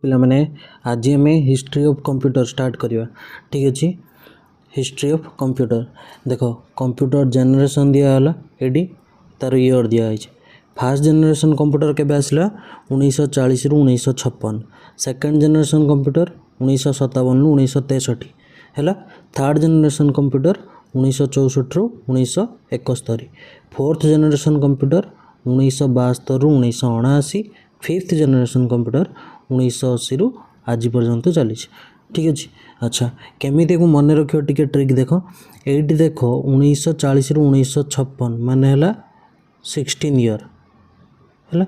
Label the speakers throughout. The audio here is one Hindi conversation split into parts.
Speaker 1: पिला माने आज आम हिस्ट्री ऑफ कंप्यूटर स्टार्ट करवा। ठीक अच्छे हिस्ट्री ऑफ कंप्यूटर देख कंप्यूटर जेनरेशन दिगला ये तार ईयर दिखाई फास्ट जेनरेशन कंप्यूटर के आसला 1940 रु 1956 सेकेंड जेनरेशन कंप्यूटर 1957 रु 1963 है थर्ड जेनरेशन कंप्यूटर 1964 रु 1971 फोर्थ जेनरेशन कंप्यूटर 1972 रु 1979 फिफ्थ जेनरेशन कंप्यूटर 1980 रु आज पर्यंत चली। ठीक अच्छे अच्छा केमी को मन रख टे ट्रिक देख ये देख 1940 रु 1956 मान है 16 ईयर है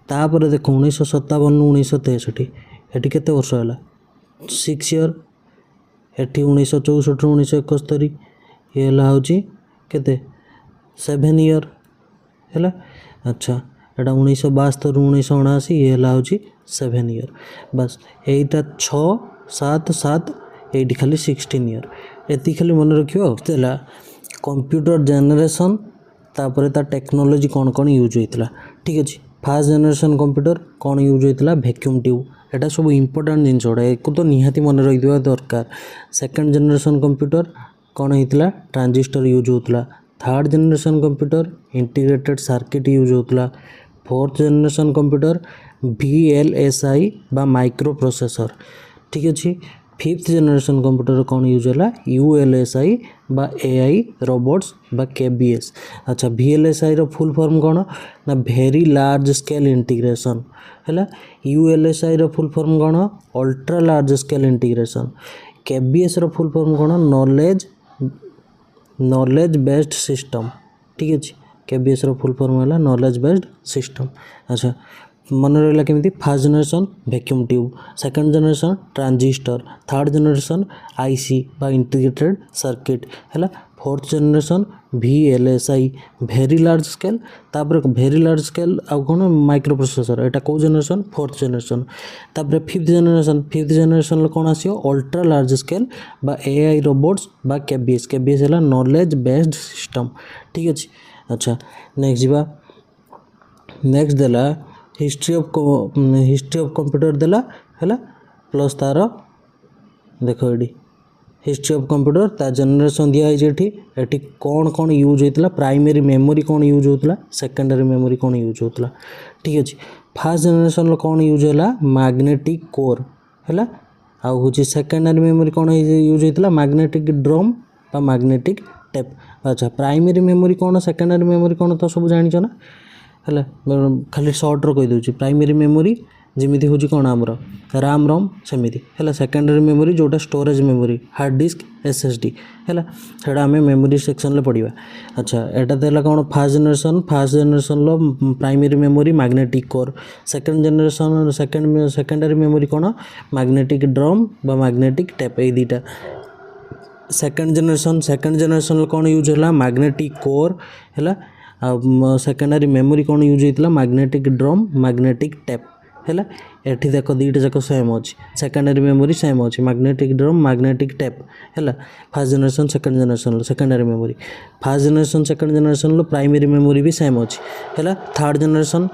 Speaker 1: तापर देख 1957 रु 1963 ये के वर्ष है 6 ईयर एटी 1964 रु 1971 ये हूँ के 7 ईयर है। अच्छा एटा 1972 रु 1979 ये हूँ 7 ईयर बस यहीटा 6 7 7 ये खाली 16 ईयर ये खाली मन रखा कंप्यूटर जेनरेशन तापर ता टेक्नोलोजी कौन कौन यूज होता। ठीक अच्छे फास्ट जेनरेशन कंप्यूटर कौन यूज होता वैक्यूम ट्यूब एटा सब इम्पोर्टाट जिनस गुड़ा एक तो निहाती मन रखा दरकार। सेकेंड जेनरेशन कंप्यूटर कौन होता ट्रांजिस्टर यूज होता। Third generation computer integrated circuit use होता। फोर्थ जेनरेशन कंप्यूटर VLSI बा माइक्रो प्रोसेसर। ठीक अच्छे फिफ्थ जेनरेशन कंप्यूटर कौन यूज है ULSI बा AI रोबोट्स बा KBS। अच्छा VLSI रो फुल फॉर्म कौन ना वेरी लार्ज स्केल इंटीग्रेशन है। ULSI रो फुल फॉर्म कौन ultra large scale integration. KBS रो फुल फॉर्म कौन नॉलेज बेस्ड सिस्टम। ठीक अच्छे KBS रो फुल फॉर्म है नॉलेज बेस्ड सिस्टम। अच्छा मन रहा केमी first generation vacuum tube second generation transistor third generation IC बा इंटीग्रेटेड सर्किट है। Fourth generation VLSI very large scale तापर वेरी लार्ज स्केल आउ कौन माइक्रो प्रोसेसर एटा कौ जेनरेशन फोर्थ जेनरेशन। तापर फिफ्थ जेनरेशन कौन आसो अल्ट्रा लार्ज स्केल बा AI रोबोट्स बा KBS है नॉलेज बेस्ड सिस्टम। ठीक अच्छे अच्छा नेक्स्ट जीवा नेक्स्ट देला हिस्ट्री ऑफ कंप्यूटर देला है प्लस तार देख ये हिस्ट्री ऑफ कंप्यूटर ता जेनरेशन दिखाई कौन कौन यूज होता प्राइमरी मेमोरी कौन यूज होता सेकेंडरी मेमोरी कौन यूज होता। ठीक अच्छे फास्ट जेनरेशन कौन यूज है मैग्नेटिक कोर है आउ सेकेंडरी मेमोरी कौन यूज होता मैग्नेटिक ड्रम बा मैग्नेटिक टेप। अच्छा प्राइमरी मेमोरी कौन सेकेंडरी मेमोरी कौन तो सब जान ना है खाली सर्ट रो कहीदे प्राइमरी मेमोरी जमी हूँ कौन आमर राम रोम सेमती है। सेकेंडरी मेमोरी जोटा storage memory hard disk SSD है सेटा आम मेमोरी सेक्शन में पढ़ा। अच्छा एटा तो कौन fast generation primary memory magnetic core second generation secondary memory कौन मैग्नेटिक ड्रम बा मैग्नेटिक टेप ये दुटा। सेकेंड जेनरेशन कौन यूज है मैग्नेटिक कोर है सेकेंडरी मेमोरी कौन यूज होता मैग्नेटिक ड्रम मैग्नेटिक टेप है। एठी देख दुईटा जाक सेम अच्छे सेकेंडरी मेमोरी सेम अच्छे मैग्नेटिक ड्रम मैग्नेटिक टेप है fast generation second generation secondary memory fast generation second generation primary memory भी सेम अच्छे है। थर्ड जेनरेशन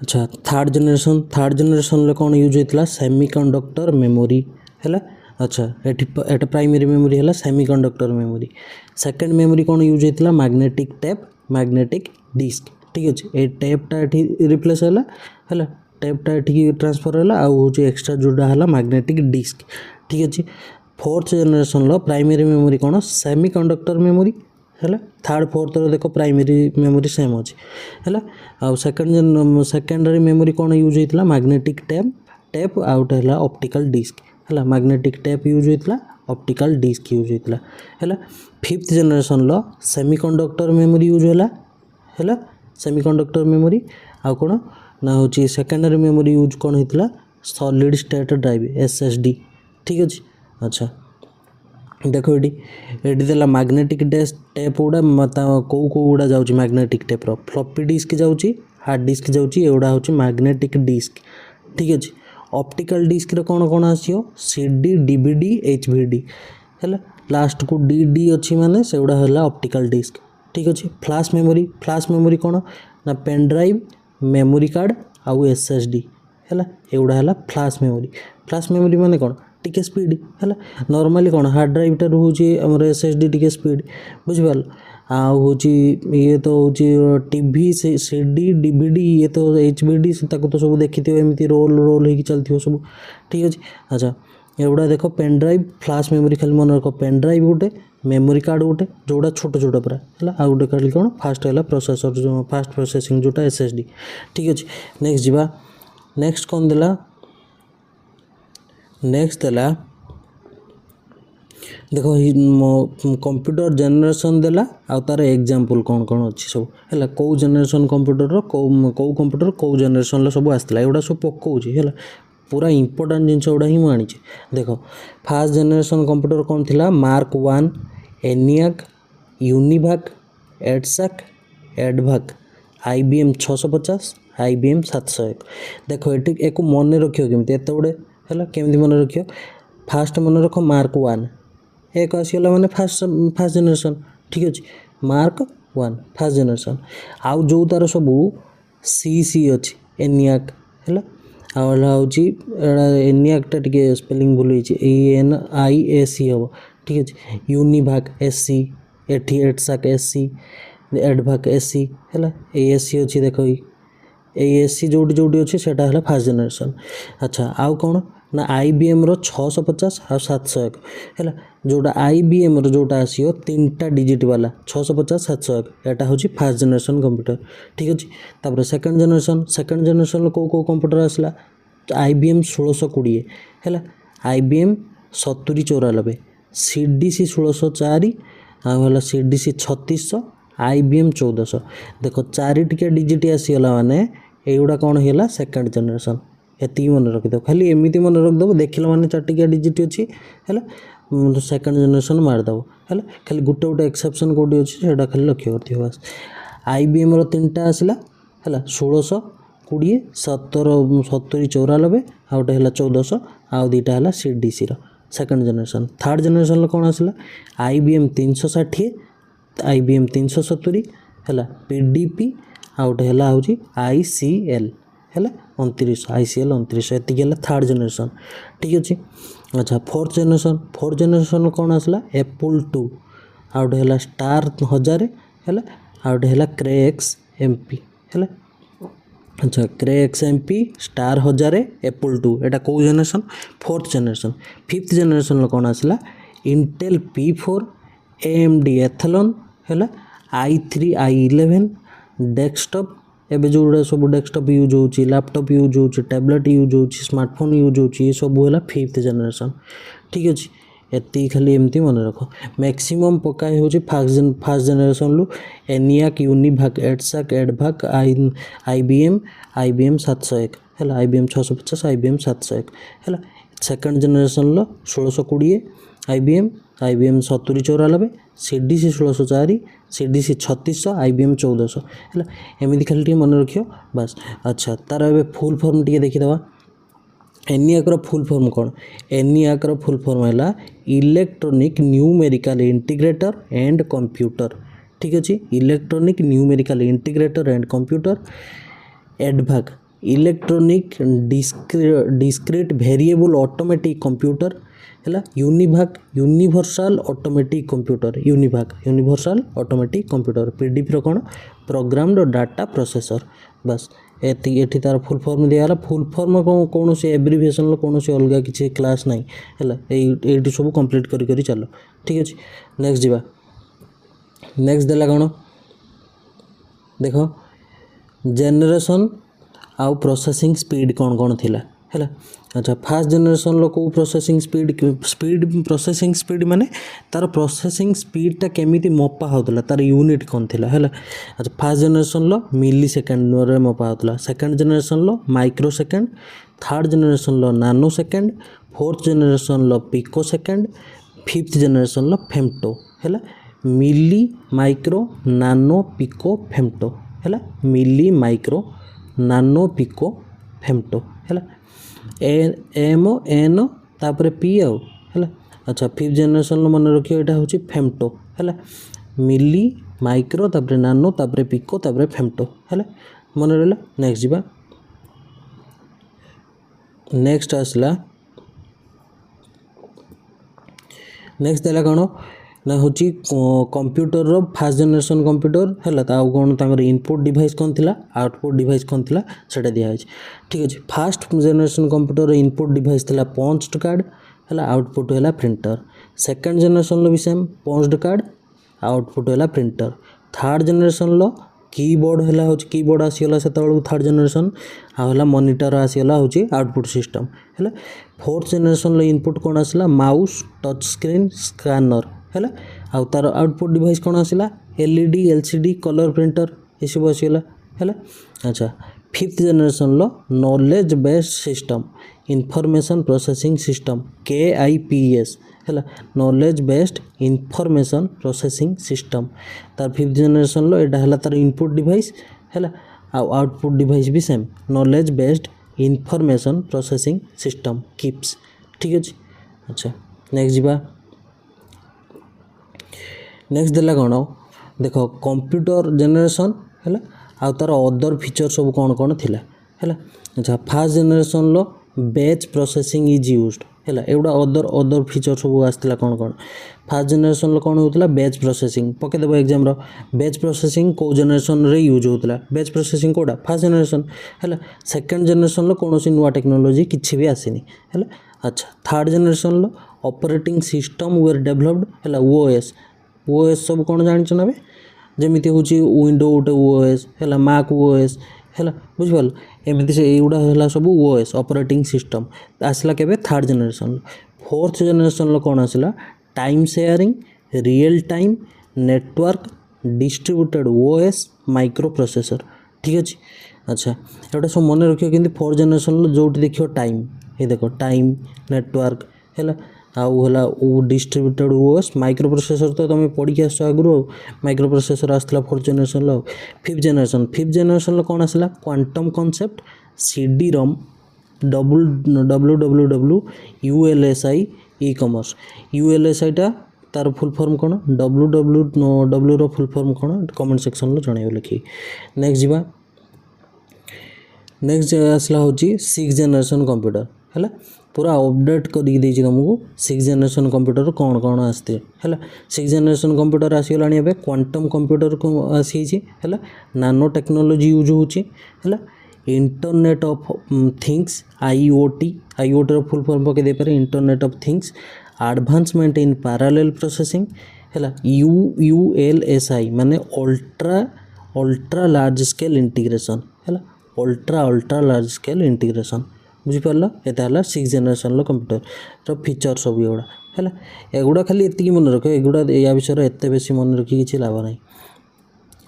Speaker 1: अच्छा थर्ड जेनरेशन कौन यूज होता सेमीकंडक्टर मेमोरी है। अच्छा एटा प्राइमरी मेमोरी है सेमीकंडक्टर मेमोरी सेकेंड मेमोरी कौन यूज होता मैग्नेटिक टेप मैग्नेटिक डिस्क। ठीक अच्छे ये टेपटा ये रिप्लेस है टेपटा ये ट्रांसफर है आउ एक्सट्रा जोड़ा है मैग्नेटिक डिस्क। ठीक अच्छे फोर्थ जेनरेशन प्राइमरी मेमोरी कौन सेमीकंडक्टर मेमोरी है थर्ड फोर्थ देख प्राइमरी मेमोरी सेम अच्छे है आउ सेकेंडरी मेमोरी कौन यूज होता मैग्नेटिक टेप आउट है ऑप्टिकल डिस्क है मैग्नेटिक टेप यूज होता ऑप्टिकल डिस्क यूज होता है। Fifth generation semiconductor memory use है सेमीकंडक्टर मेमोरी आउ कौन ना हूँ सेकेंडरी मेमोरी यूज कौन होता सॉलिड स्टेट ड्राइव SSD। ठीक अच्छे अच्छा देख ये देला मैग्नेटिक टेप गुड़ा कौ गुड़ा जाऊँ मैग्नेटिक टेप फ्लॉपी डिस्क जाऊँगी हार्ड डिस्क जाऊँगी एगुड़ा हूँ मैग्नेटिक डिस्क। ठीक अच्छे ऑप्टिकल डिस्क कौन कौन आसो CD DVD HVD है लास्ट को DD अच्छी माने से गुड़ा है ऑप्टिकल डिस्क। ठीक अच्छे फ्लैश मेमोरी कौन ना पेन ड्राइव मेमोरी कार्ड आउ SSD है एगुड़ा है फ्लाश मेमोरी। फ्लाश मेमोरी माने कौन टिके स्पीड है नॉर्मली कौन हार्ड ड्राइव टा रोचे आम एसएसडी टिके स्पीड बुझिपार आउ ये तो हूँ टीवी सीडी डीवीडी ये तो एचबीडी तो सब देखी एमती रोल रोल हो चलती सब ठीक अच्छे। अच्छा एगुड़ा देख पेन ड्राइव फ्लाश मेमोरी खाली मन रख पेन ड्राइव गोटे मेमोरी कार्ड गोटे जोड़ा छोट छोट पूरा है आउ गोटे खाली कौन फास्ट है प्रोसेसर जो फास्ट प्रोसेसिंग जोटा एसएसडी ठीक अच्छे। नेक्स्ट जीवा नेक्स्ट कौन देला नेक्स्ट देला देखो कंप्यूटर जनरेशन देला आ तार एग्जांपल कौन कौन अच्छी सब है कौ जनरेशन कंप्यूटर कौ कंप्यूटर कौ जनरेशन सब आसला एगुड़ा सब पकाऊँ है पूरा इंपोर्टेंट जिनस गुड़ा ही मुझे देख फास्ट जनरेशन कंप्यूटर कौन थिला मार्क 1 एनियाक यूनिभाक एडसाक एडभाक IBM 650 IBM 701 देख ये एक मन रखियो केमती एत गुड़े है केमती मन रखियो फास्ट मन रख मार्क 1 एक आसीगला मैंने फास्ट जनरेशन ठीक अच्छे मार्क 1 फास्ट जनरेशन आउ जो तार सब सी अच्छी एनियाक है एनियाकटा टे स्पेलिंग भूल ENIAC हम ठीक अच्छे यूनिभाक SC एटी एडसाक SC एडभाक SC है ASC अच्छी देख ASC जोटी जोटी अच्छे से फास्ट जनरेशन। अच्छा आउ कौन ना IBM रो 650 आ 701 है जोटा IBM रो जोटा आसियो 3टा डिजिट वाला 650 701 एटा हूँ फास्ट जनरेशन कंप्यूटर ठीक अच्छे। तापर सेकंड जनरेशन को कंप्यूटर आसला IBM 1620 है IBM 7094 CDC 1604 आला CDC 3600 IBM 1400 देख 4 टिके डिजिट आसीगला माने एगुड़ा कौन है सेकंड जनरेशन एति मन रखिद खाली एमती मन रखिदेव देखला माने 4 टिकिया डिजिट अच्छी है सेकंड जनरेशन मारदेव है खाली गोटे गोटे एक्सेप्शन कौटी अच्छे से खाली लक्ष्य कर बस IBM रो 3टा आसला है 1620 70 94 आ गोटे है 1400 आउ 2टा है CDC रो सेकंड जनरेशन। थर्ड जनरेशन कौन आसला IBM 360 IBM 370 है PDP आ गोटे है हूँ ICL है 29 ICL 29 एति है थर्ड जनरेशन ठीक अच्छे। अच्छा फोर्थ जनरेशन कौन आसला एप्पल 2 आ गोटे है स्टार 1000 है आ गोटे है क्रेक्स MP है। अच्छा क्रेक्स MP स्टार 1000 एप्पल 2 एटा कौ generation fourth generation. Fifth generation कौन आसला इंटेल P4 AMD एथलॉन है i3 i11 डेस्कटॉप एबे जोड़ा सब डेस्कटॉप यूज होची लैपटॉप यूज होची टैबलेट यूज होची स्मार्टफोन यूज होची सब है फिफ्थ जनरेशन ठीक अच्छे। एति खाली एमती मन रख मैक्सिमम पकाई होची फास्ट जनरेशन लु एनियाक यूनिभाक एडसाक एडभाक IBM 701 है IBM 650 IBM 701 है। सेकंड जनरेशन लो 1620 IBM 7094 CDC 1604 CDC 3600 IBM 1400 है एमती खाली मन रखियो बस। अच्छा तार ए फुल फॉर्म टे देखीदवा एनियाक रो फुल फॉर्म कौन एनियाक रो फुल फॉर्म है electronic numerical integrator and computer ठीक अच्छे electronic numerical integrator and computer. EDVAC electronic discrete variable automatic computer है UNIVAC universal automatic computer universal automatic computer. PDP रो कौन प्रोग्राम्ड डाटा प्रोसेसर बस एटी तार फुल फॉर्म दिगला फुल फॉर्म कौन से एब्रिविएशन कौन से अलग किसी क्लास ना है ये सब कंप्लीट करी चलो ठीक अच्छे। नेक्स्ट जीवा नेक्स्ट देला कौन देख जेनरेशन आउ प्रोसेसिंग स्पीड कौन कौन थिला है। अच्छा फास्ट जनरेशन लो को प्रोसेसिंग स्पीड प्रोसेसिंग स्पीड माने तार प्रोसेसिंग स्पीडटा केमिति मपा होतला तार यूनिट कौन थिला है। अच्छा फास्ट जनरेशन लो मिली सेकेंड रे मपा होतला सेकंड जनरेशन लो माइक्रो सेकेंड थर्ड जनरेशन लो नानो सेकेंड फोर्थ जनरेशन लो पिको सेकेंड फिफ्थ जनरेशन लो फेम्टो है मिली माइक्रो नानो पिको फेम्टो है मिली माइक्रो नानो पिको फेम्टो है एम एन तापर पी आउ है। अच्छा फिफ्थ जनरेशन मन रखियो यहाँ हूँ फेम्टो है मिली माइक्रो तापर नानो तापर पिको तापर फेम्टो है मन रहा। नेक्स्ट जीवा नेक्स्ट आसला नेक्स्ट देला कौन ना हूँ कंप्यूटर रो फास्ट जनरेशन कंप्यूटर है कौन तर इनपुट डिवाइस कौन थी आउटपुट डिवाइस कौन थी से दिखाई ठीक अच्छे fast generation computer input device थी पंच्ड कार्ड है आउटपुट है प्रिंटर सेकेंड जनरेशन भी सेम पंच्ड कार्ड आउटपुट है प्रिंटर थर्ड जनरेशन कीबोर्ड है हूँ कीबोर्ड आसीगला से थर्ड जनरेशन आला मॉनिटर आसीगला हूँ आउटपुट सिस्टम है फोर्थ जनरेशन इनपुट कौन आसला माउस टच स्क्रीन स्कैनर है आउ तार आउटपुट डिवाइस कौन आसला एलईडी एलसीडी कलर प्रिंटर ये सब आसीगला है अच्छा fifth generation knowledge based system information processing system KIPS है knowledge based information processing system तार फिफ्थ जनरेशन एटा है तार इनपुट डिवाइस है आउटपुट डिवाइस भी same knowledge based information processing system KIPS ठीक अच्छे अच्छा नेक्स्ट जीवा नेक्स्ट देला कौन देख कंप्यूटर जनरेशन है आ तार अदर फीचर सब कौन कौन थिला है अच्छा fast generation batch processing is used है एगुड़ा अदर फीचर सब आसला कौन कौन फास्ट जनरेशन कौन होता बैच प्रोसेसिंग पकईदेव एग्जाम बैच प्रोसेसिंग कौ जनरेशन रे यूज होता बैच प्रोसेसिंग कौटा फास्ट जनरेशन है सेकेंड जनरेशन कौन नुआ टेक्नोलोजी किसी भी आसनी है अच्छा third generation operating system were developed है OS सब कौन जान ना जमी हूँ विंडो गोटे OS है मैक OS है बुझिपाल एमती से युवा है सब OS ऑपरेटिंग सिस्टम आसला के थर्ड जनरेशन फोर्थ जनरेशन कौन आसला time sharing real time network distributed OS micro processor ठीक अच्छे अच्छा एटा सब मन रखियो कि फोर्थ जनरेशन जो देखियो टाइम ये देख टाइम नेटवर्क है आउ है डिस्ट्रीब्यूटेड OS माइक्रो प्रोसेसर तो तुम पढ़ी आस आगु माइक्रो प्रोसेसर आसला फोर्थ जनरेशन फिफ्थ जनरेशन कौन आसला quantum concept CD ROM WWW ULSI e-commerce ULSI टा तार फुल फॉर्म कौन WWW रो फुल फॉर्म कौन कमेंट सेक्शन जनइब लिखी नेक्स्ट जीवा नेक्स्ट आसला हूँ सिक्स जनरेशन कंप्यूटर है पूरा अपडेट कर तुमको सिक्स जनरेशन कंप्यूटर कौन कौन आसते है सिक्स जनरेशन कंप्यूटर आसीगला क्वांटम कंप्यूटर को आसी है नानो टेक्नोलोजी यूज होगा इंटरनेट ऑफ थिंग्स IoT रो फुल फॉर्म पकई पारे internet of things advancement in parallel processing है ULSI माने अल्ट्रा लार्ज स्केल इंटीग्रेशन है अल्ट्रा लार्ज स्केल इंटीग्रेशन बुझिपार ये सिक्स जनरेशन कंप्यूटर फीचर सब ये है एगुड़ा खाली ये मन रख एगुड़ा या विषय एत बेसी मन रखी किसी लाभ ना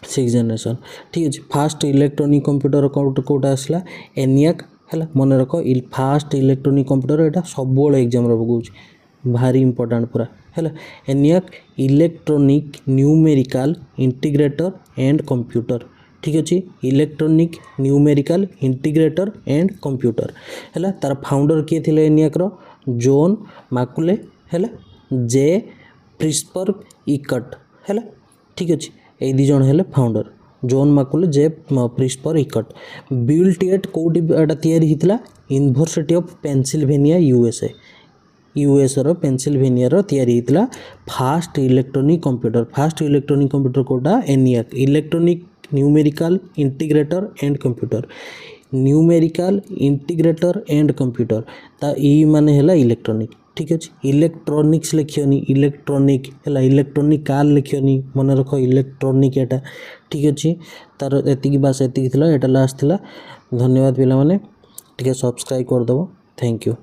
Speaker 1: सिक्स जनरेशन ठीक अच्छे फास्ट इलेक्ट्रोनिक कंप्यूटर कौटा आसला ENIAC है मन रख फास्ट इलेक्ट्रोनिक कंप्यूटर यहाँ सब एग्जाम पकाऊँ भारी इंपोर्टाट पूरा है ENIAC electronic numerical integrator and computer ठीक अच्छे electronic numerical integrator and computer है तार फाउंडर किए थे ENIAC रो जॉन मैकुले है जे प्रिस्पर इकट है ठीक अच्छे ये दी जन है founder John Mauchly J Presper Eckert built at कौटी तैयारी होता यूनिवर्सिटी ऑफ पेनसिल्वेनिया USA रो पेनसिल्वेनिया रो तैयारी होता फास्ट इलेक्ट्रोनिक कंप्यूटर कौटा ENIAC electronic numerical integrator and computer numerical integrator and computer ता ई माने हैला इलेक्ट्रॉनिक ठीक अच्छे इलेक्ट्रॉनिक्स लिखियोनी इलेक्ट्रॉनिक है इलेक्ट्रॉनिकाल लिखियोनी मन रख इलेक्ट्रॉनिक एटा ठीक अच्छे तार एतिकी बास एतिकी थिला एटा लास्ट थिला धन्यवाद पिला माने टिके सब्सक्राइब कर दबो थैंक यू।